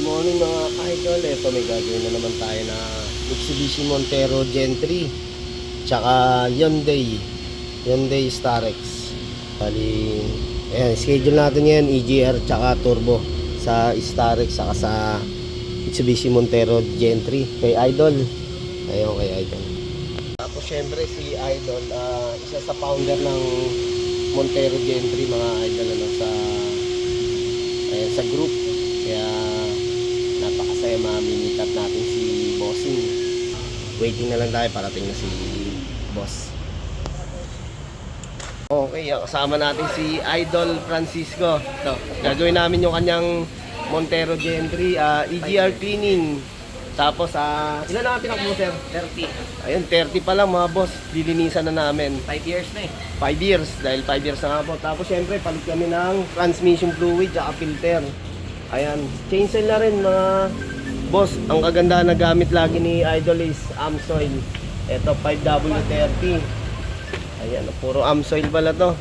morning mga idol. Ito may gagawin na naman tayo na Mitsubishi Montero Gen 3 tsaka Hyundai Starex. Bali, ayan, schedule natin yan EGR tsaka turbo sa Starex saka sa Mitsubishi Montero Gen 3 kay Idol. Ayun kay Idol. Tapos syempre si Idol, isa sa founder ng Montero Gen 3 mga idol, sa group. Kaya napakasaya mamimitat natin si Bossing. Waiting na lang tayo, parating na si Boss. Okay, kasama natin si Idol Francisco. Ito, gagawin namin yung kanyang Montero Gen 3 EGR cleaning. Tapos ilan na natin ako, sir? 30. Ayun, 30 pa lang mga boss. Dilinisan na namin. 5 years na eh. 5 years, dahil 5 years na nga po. Tapos syempre, palit kami ng transmission fluid at filter. Ayan, change oil na rin mga boss. Ang kagandahan na gamit lagi ni Idol is Amsoil. Ito 5W30. Ayan, puro Amsoil pala to.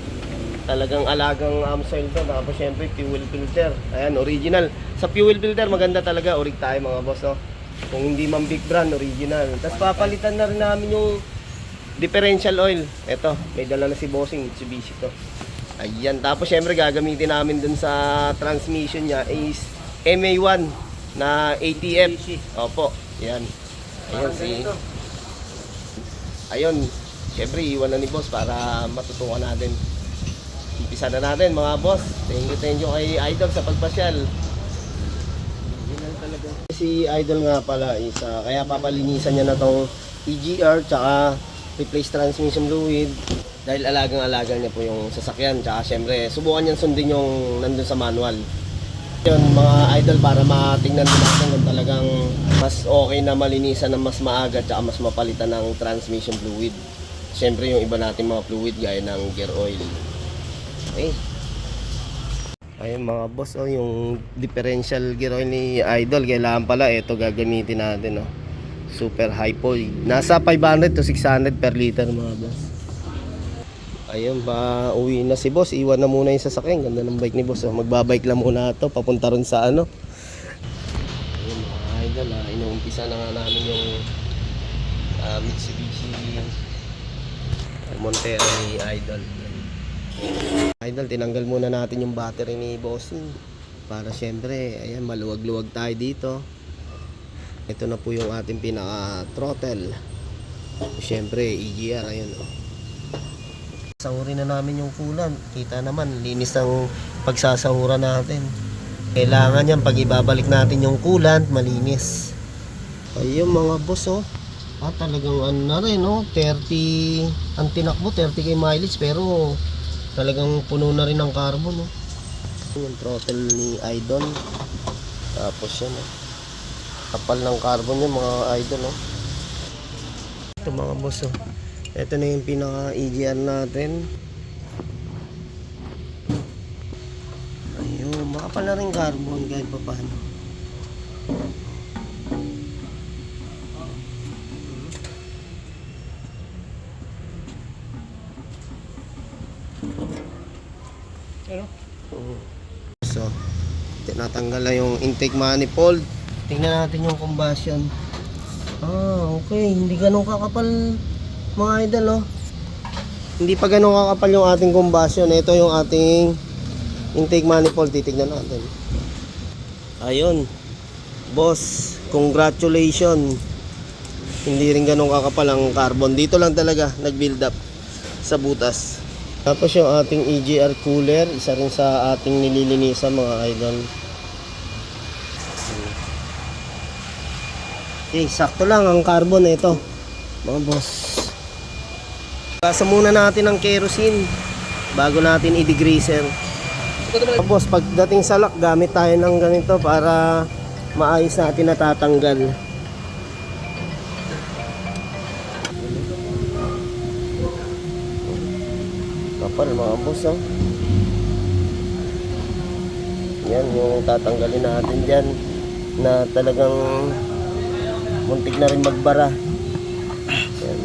Talagang alagang Amsoil to. Tapos syempre, fuel filter. Ayan, original. Sa fuel filter, maganda talaga. Orig tayo mga boss, no? Kung hindi man big brand, original. Tapos papalitan na rin namin yung differential oil. Ito, may dala na si Bossing, Mitsubishi to. Ayan, tapos syempre gagamitin namin dun sa transmission niya is MA1 na ATF. Opo, yan. Ayun, syempre iwan na ni boss para matutukan natin. Ipisa na natin mga boss. Thank you kay Idol sa pagpasyal. Si Idol nga pala is kaya papalinisan niya na tong EGR tsaka replace transmission fluid dahil alagang-alaga niya po yung sasakyan. Tsaka syempre subukan niyan sundin yung nandun sa manual. Yun mga idol, para matingnan din natin kung talagang mas okay na malinisan na mas maaga tsaka mas mapalitan ng transmission fluid. Syempre yung iba natin mga fluid gaya ng gear oil. Okay. Ayun mga boss, yung differential gear oil ni Idol, kailangan pala ito gagamitin natin, super high point. Nasa 500 to 600 per liter mga boss. Ayun, ba uwi na si boss, iwan na muna yung sasakyan. Ganda ng bike ni boss, magbabike lang muna ito papunta ron sa Ayun mga idol, inuumpisa na nga namin yung Mitsubishi Montero ni Idol. Idol, tinanggal muna natin yung battery ni Bossing para syempre, ayan, maluwag-luwag tayo dito. Ito na po yung ating pinaka throttle. Syempre EGR, ayun sahurin na namin yung coolant. Kita naman, linis ng pagsasahuran natin. Kailangan yan, pag ibabalik natin yung coolant, malinis. Ayun mga boss, talagang na rin, 30 ang tinakbo, 30k mileage, pero talagang puno na rin ng carbon, yung throttle ni Idol. Tapos yan, kapal ng carbon yung mga idol, ito mga boss, ito na yung pinaka EGR natin. Ayun, makapal na rin carbon kahit pa paano. So, tinatanggal na yung intake manifold. Tingnan natin yung combustion. Okay, hindi ganun kakapal mga idol, hindi pa ganun kakapal yung ating combustion. Ito yung ating intake manifold, titignan natin. Ayun boss, congratulations. Hindi rin ganun kakapal ang carbon. Dito lang talaga nag build up sa butas. Tapos yung ating EGR cooler, isa rin sa ating nililinisan mga idol. Okay, sakto lang ang carbon ito mga boss. Gasa muna natin ng kerosene bago natin i-degreaser. Mga boss, pagdating sa lock, gamit tayo ng ganito para maayos natin natatanggal. Kapal mga boss, yan yung tatanggalin natin dyan na talagang muntik na rin magbara. Yan.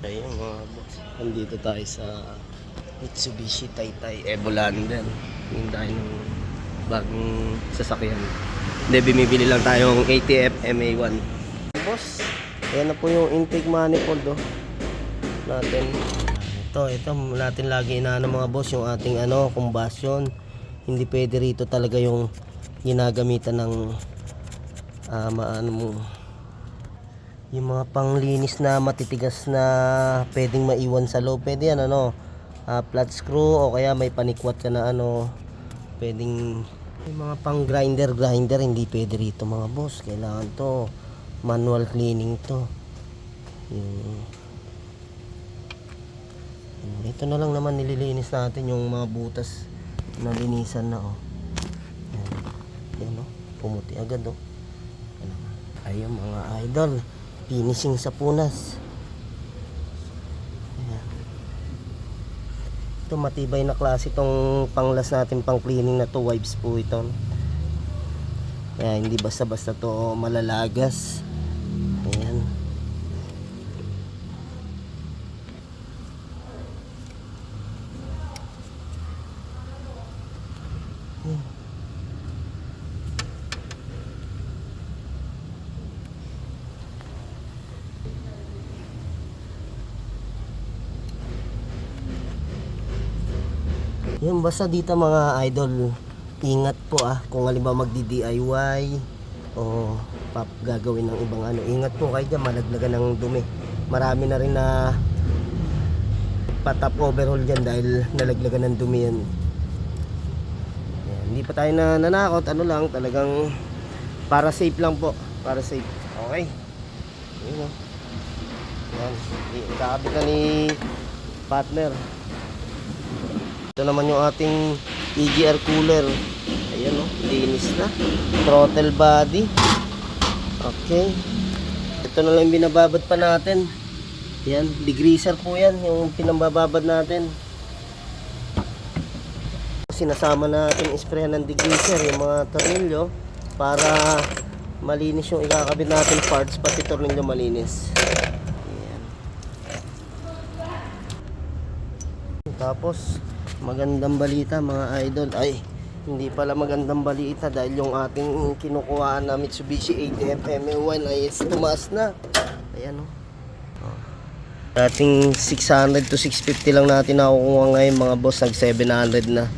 Ayun mga boss, nandito tayo sa Mitsubishi Taytay Evolander. Yung tayo ng bagong sasakyan. Hindi, bumibili lang tayong ATF MA1. Boss, ayan na po yung intake manifold natin. Ito natin lagi inaano mga boss, yung ating combustion. Hindi pwede rito talaga yung ginagamitan ng yung mga panglinis na matitigas na pwedeng maiwan sa loob. Pwede yan flat screw o kaya may panikwat ka na pwedeng yung mga pang grinder hindi pwede rito mga boss. Kailangan to manual cleaning to. Ito na lang naman nililinis natin yung mga butas na linisan na yan pumuti agad ayun mga idol, finishing sa punas. Ayan. Ito matibay na klase itong panglas natin pang cleaning na to, wipes po ito. Kaya hindi basta basta to malalagas. Ayan. Yung basta dito mga idol, ingat po kung halimbawa magdi-DIY o gagawin ng ibang ingat po kayo dyan, malaglagan ng dumi. Marami na rin na patap overhaul dyan dahil nalaglagan ng dumi yan. Ayan, hindi pa tayo nananakot, lang talagang para safe lang po, para safe. Okay, yun yan, kakabit na ni partner. Ito naman yung ating EGR cooler. Ayan linis na. Throttle body. Okay. Ito na lang yung binababad pa natin. Ayan, degreaser po yan, yung pinambababad natin. Sinasama natin isprayan ng degreaser yung mga tornilyo para malinis yung ikakabit natin parts, pati tornilyo malinis. Ayan. Tapos magandang balita mga idol, hindi pala magandang balita dahil yung ating kinukuhaan na Mitsubishi ATF MA1 ay tumaas na. Ayan Dating 600 to 650 lang natin nakukuha ngayon mga boss, nag 700 na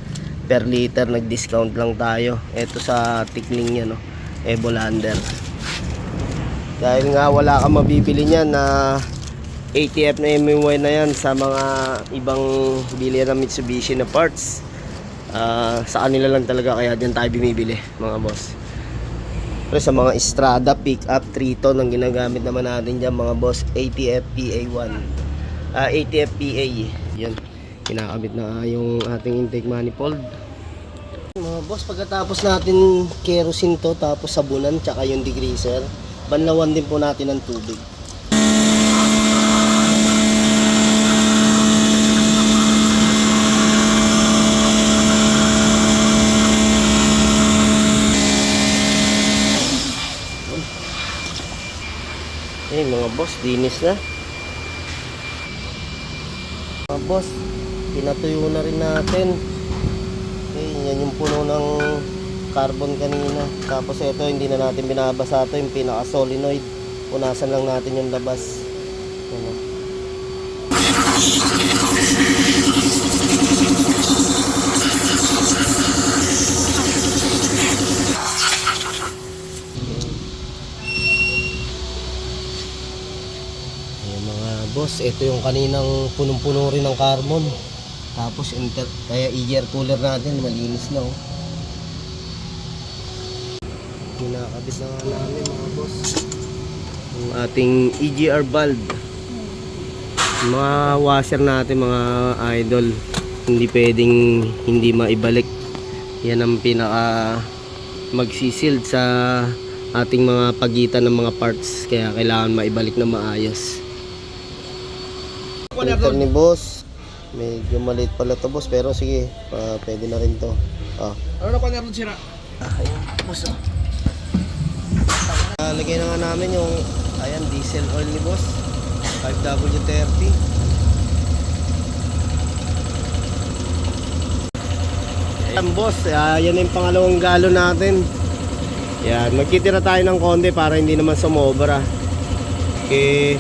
per liter, nag discount lang tayo. Ito sa tikling niya Evolander. Dahil nga wala kang mabibili niyan na ATF na MA1 na yan sa mga ibang bilihan ng Mitsubishi na parts. Sa kanila lang talaga, kaya dyan tayo bumibili mga boss. Pero sa mga Strada pickup 3 ton ang ginagamit naman natin dyan mga boss, ATF PA1 ATF PA. Yan, kinakabit na yung ating intake manifold mga boss. Pagkatapos natin kerosene to, tapos sabunan tsaka yung degreaser, banlawan din po natin ng tubig. Mga boss, dinis na mga boss, pinatuyo na rin natin. Yan yung puno ng carbon kanina. Tapos ito, hindi na natin binabasa ito, yung pinaka solenoid, punasan lang natin yung labas. Boss, ito yung kaninang punong-puno rin ng carbon. Tapos kaya EGR cooler natin malinis na Kinakabit na nga namin mga boss yung ating EGR valve. Mga washer natin mga idol, hindi pwedeng hindi maibalik. Yan ang pinaka magsisealed sa ating mga pagitan ng mga parts, kaya kailangan maibalik na maayos. Filter ni boss, medyo maliit pala to boss, pero sige, pwede na rin to. Ano na pa natin sira? Ayan boss lagay na nga namin yung diesel oil ni boss, 5W30. Yan boss, yan na yung pangalawang galon natin. Yan, magtitira tayo ng konti para hindi naman sumobra. Okay.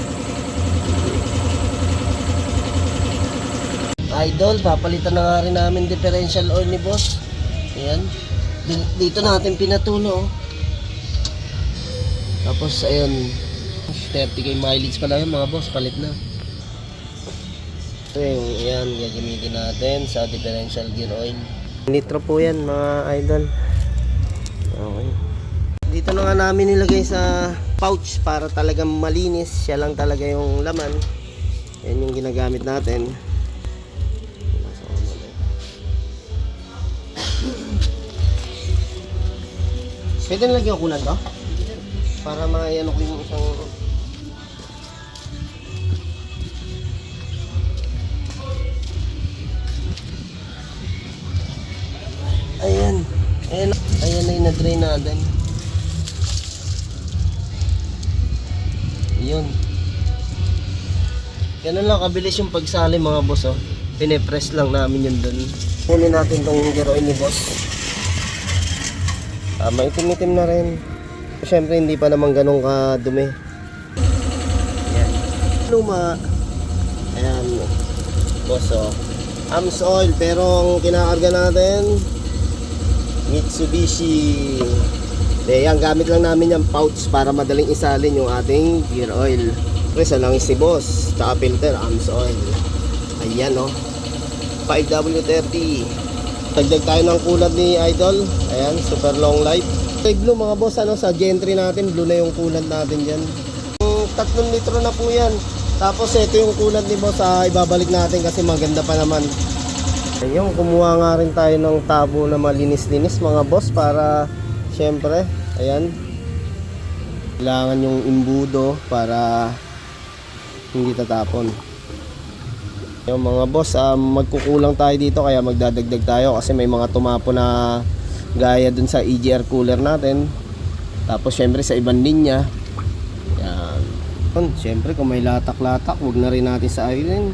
Idol, papalitan na nga rin namin differential oil ni boss. Ayan. Dito natin pinatulo. Tapos ayun, 30k mileage pa lang yun mga boss, palit na. Ito yung, ayan, gagamitin natin sa differential gear oil. Litro po yan mga idol. Okay. Dito na nga namin nilagay sa pouch para talagang malinis. Siya lang talaga yung laman. Yan yung ginagamit natin. Pwede na lagyan ko kulan to? Para maayano ko yung isang... Ayan. Ayan. Ayan na yung na-drain natin. Yun. Ganun lang kabilis yung pagsali mga boss oh. Pine-press lang namin yun dun. Kunin natin tong gear oil ni boss. Maitim-itim na rin. Siyempre hindi pa naman ganun kadumi. Ayan. Luma. Ayan. Boss oh. AMS oil pero ang kinakarga natin Mitsubishi. Yan, gamit lang namin yung pouch para madaling isalin yung ating gear oil. Presa lang si boss. Tsaka filter, AMS oil. Ayan oh. 5W30. Tagdag tayo ng kulad ni Idol. Ayan, super long life. Kay blue mga boss, ano, sa gentry natin, blue na yung kulad natin dyan. 3 litro na po yan. Tapos ito yung kulad ni boss, ibabalik natin kasi maganda pa naman. Ayun, kumuha nga rin tayo ng tabo na malinis-linis mga boss para syempre, ayan, kailangan yung imbudo para hindi tatapon. Yung mga boss, magkukulang tayo dito kaya magdadagdag tayo kasi may mga tumapo na gaya dun sa EGR cooler natin. Tapos syempre sa ibang linya. Yan. Syempre kung may latak-latak, wag na rin natin sa iron.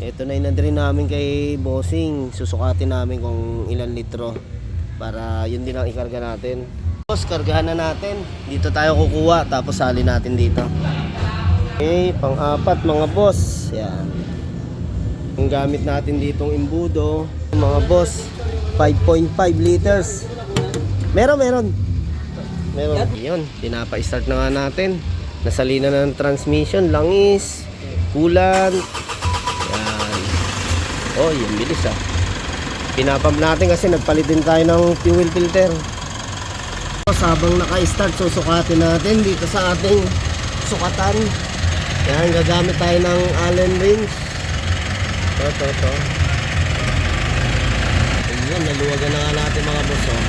Ito na inadrin namin kay bossing. Susukatin namin kung ilan litro para yun din ang ikarga natin. Boss, kargahan na natin. Dito tayo kukuha tapos salin natin dito. Okay, pang-apat mga boss. Yan. Ang gamit natin ditong imbudo, mga boss, 5.5 liters. Meron. Yun, pinapa-start na nga natin. Nasalina na ng transmission, langis, coolant. Yan. Oh, yung bilis ah. Pinapam natin kasi nagpalit din tayo ng fuel filter. Habang naka-start, susukatin natin dito sa ating sukatan. Yan, gagamit tayo ng Allen wrench. Ito. Ayan, naluwagan na nga natin mga boss oh.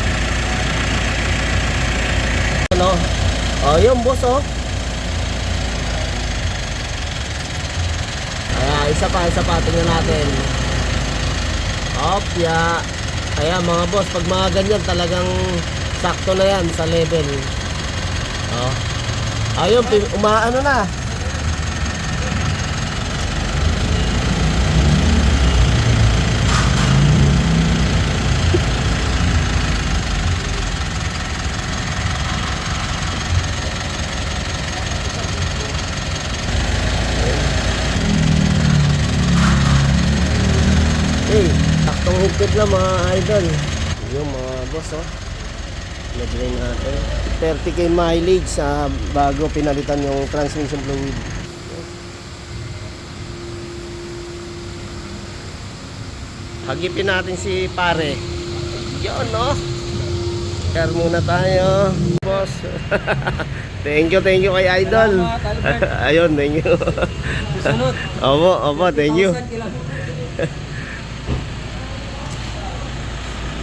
Ano? Oh, yun boss oh. Isa pa, tingnan natin. Opya. Ayan mga boss, pag mga ganyan talagang sakto na yan sa level. Oh. Ayun, umaano na. Okay, taktong higpit lang mga idol. Yung mga boss oh. Nag-drain natin 30k mileage sa bago pinalitan yung transmission fluid. Hagipin natin si pare. Yun no. Share muna tayo boss. Thank you kay idol. Ayun, thank you. Sunod. Opo, thank you.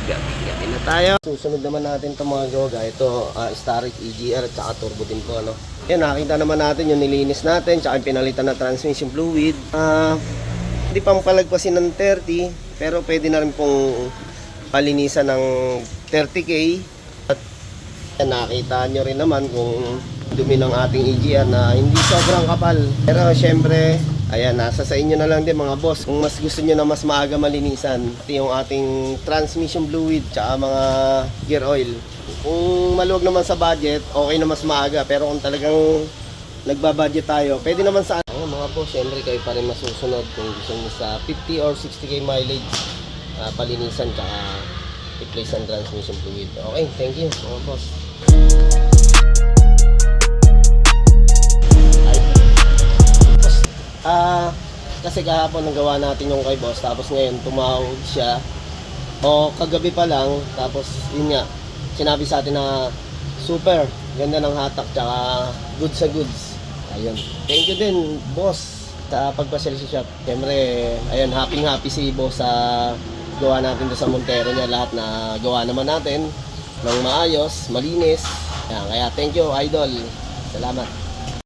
Gabi na tayo. Susunod naman natin itong mga joga. Ito, Starrett EGR at saka turbo din po. Ano? Yan, nakita naman natin yung nilinis natin tsaka yung pinalitan na transmission fluid. Hindi pang palagpasin ng 30 pero pwede na rin pong palinisan ng 30k. At yan, nakita nyo rin naman kung dumi ng ating EGR na hindi sobrang kapal. Pero syempre, Ayan, nasa sa inyo na lang din mga boss. Kung mas gusto nyo na mas maaga malinisan, ito yung ating transmission fluid tsaka mga gear oil. Kung maluwag naman sa budget, okay na mas maaga. Pero kung talagang nagbabudget tayo, pwede naman sa mga boss, syempre kayo pa rin masusunod kung gusto nyo sa 50 or 60k mileage palinisan tsaka replace ang transmission fluid. Okay, thank you mga boss. Kasi kahapon nagawa natin yung kay boss, tapos ngayon tumawag siya o kagabi pa lang, tapos yun nga sinabi sa atin na super ganda ng hatak tsaka good sa goods. Ayun, thank you din boss sa pagpasyal sa shop. Siyempre ayun, happy si boss sa gawa natin doon sa Montero niya. Lahat na gawa naman natin ng maayos, malinis. Kaya thank you idol, salamat.